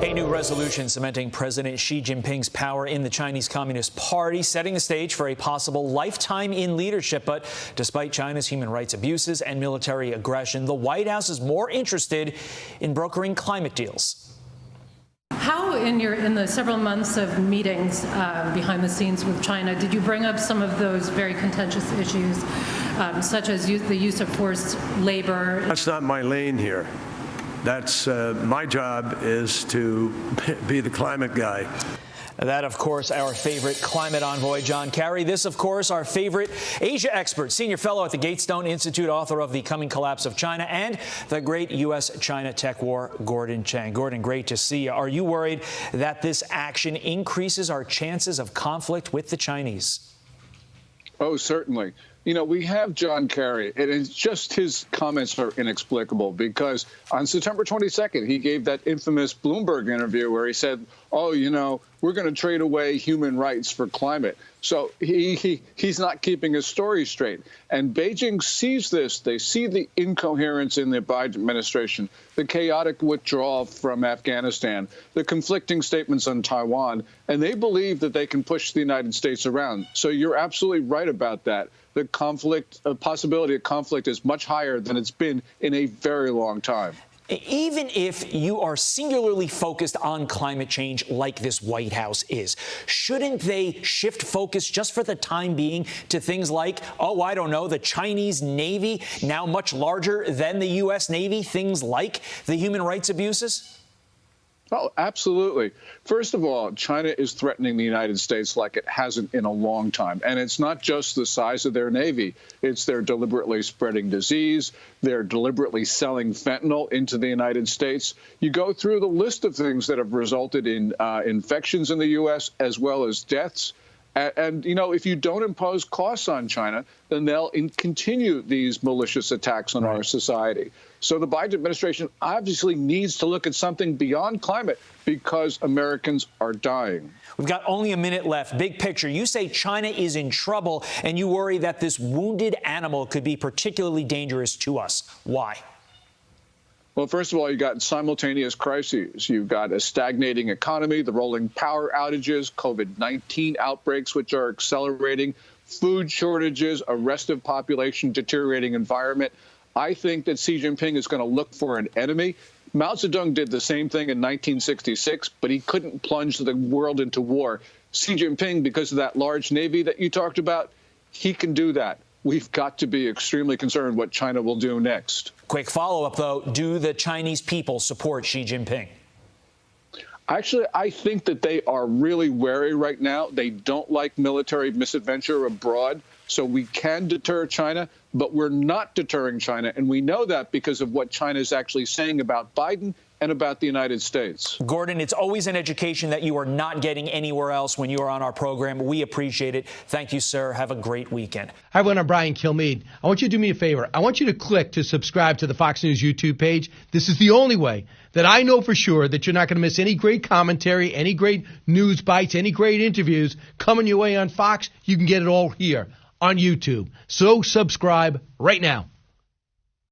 A new resolution cementing President Xi Jinping's power in the Chinese Communist Party, setting the stage for a possible lifetime in leadership. But despite China's human rights abuses and military aggression, the White House is more interested in brokering climate deals. How, in the several months of meetings behind the scenes with China, did you bring up some of those very contentious issues, such as the use of forced labor? That's not my lane here. That's my job is to be the climate guy. That, of course, our favorite climate envoy, John Kerry. This, of course, our favorite Asia expert, senior fellow at the Gatestone Institute, author of The Coming Collapse of China and The Great U.S.-China Tech War, Gordon Chang. Gordon, great to see you. Are you worried that this action increases our chances of conflict with the Chinese? Oh, certainly. You know, we have John Kerry, and it's just his comments are inexplicable because on September 22nd, he gave that infamous Bloomberg interview where he said, oh, you know, we're going to trade away human rights for climate. So he's not keeping his story straight. And Beijing sees this. They see the incoherence in the Biden administration, the chaotic withdrawal from Afghanistan, the conflicting statements on Taiwan, and they believe that they can push the United States around. So you're absolutely right about that. The possibility of conflict is much higher than it's been in a very long time. Even if you are singularly focused on climate change like this White House is, shouldn't they shift focus just for the time being to things like, oh, I don't know, the Chinese Navy, now much larger than the U.S. Navy, things like the human rights abuses? Oh, absolutely. First of all, China is threatening the United States like it hasn't in a long time. And it's not just the size of their Navy. It's their deliberately spreading disease. They're deliberately selling fentanyl into the United States. You go through the list of things that have resulted in infections in the U.S. as well as deaths. And, you know, if you don't impose costs on China, then they'll continue these malicious attacks on our society. So the Biden administration obviously needs to look at something beyond climate because Americans are dying. We've got only a minute left. Big picture. You say China is in trouble and you worry that this wounded animal could be particularly dangerous to us. Why? Well, first of all, you've got simultaneous crises. You've got a stagnating economy, the rolling power outages, COVID-19 outbreaks, which are accelerating, food shortages, a restive population, deteriorating environment. I think that Xi Jinping is going to look for an enemy. Mao Zedong did the same thing in 1966, but he couldn't plunge the world into war. Xi Jinping, because of that large navy that you talked about, he can do that. We've got to be extremely concerned what China will do next. Quick follow-up, though. Do the Chinese people support Xi Jinping? Actually, I think that they are really wary right now. They don't like military misadventure abroad. So we can deter China, but we're not deterring China. And we know that because of what China is actually saying about Biden and about the United States. Gordon, it's always an education that you are not getting anywhere else when you are on our program. We appreciate it. Thank you, sir. Have a great weekend. Hi, everyone. I'm Brian Kilmeade. I want you to do me a favor. I want you to click to subscribe to the Fox News YouTube page. This is the only way that I know for sure that you're not going to miss any great commentary, any great news bites, any great interviews coming your way on Fox. You can get it all here on YouTube. So subscribe right now.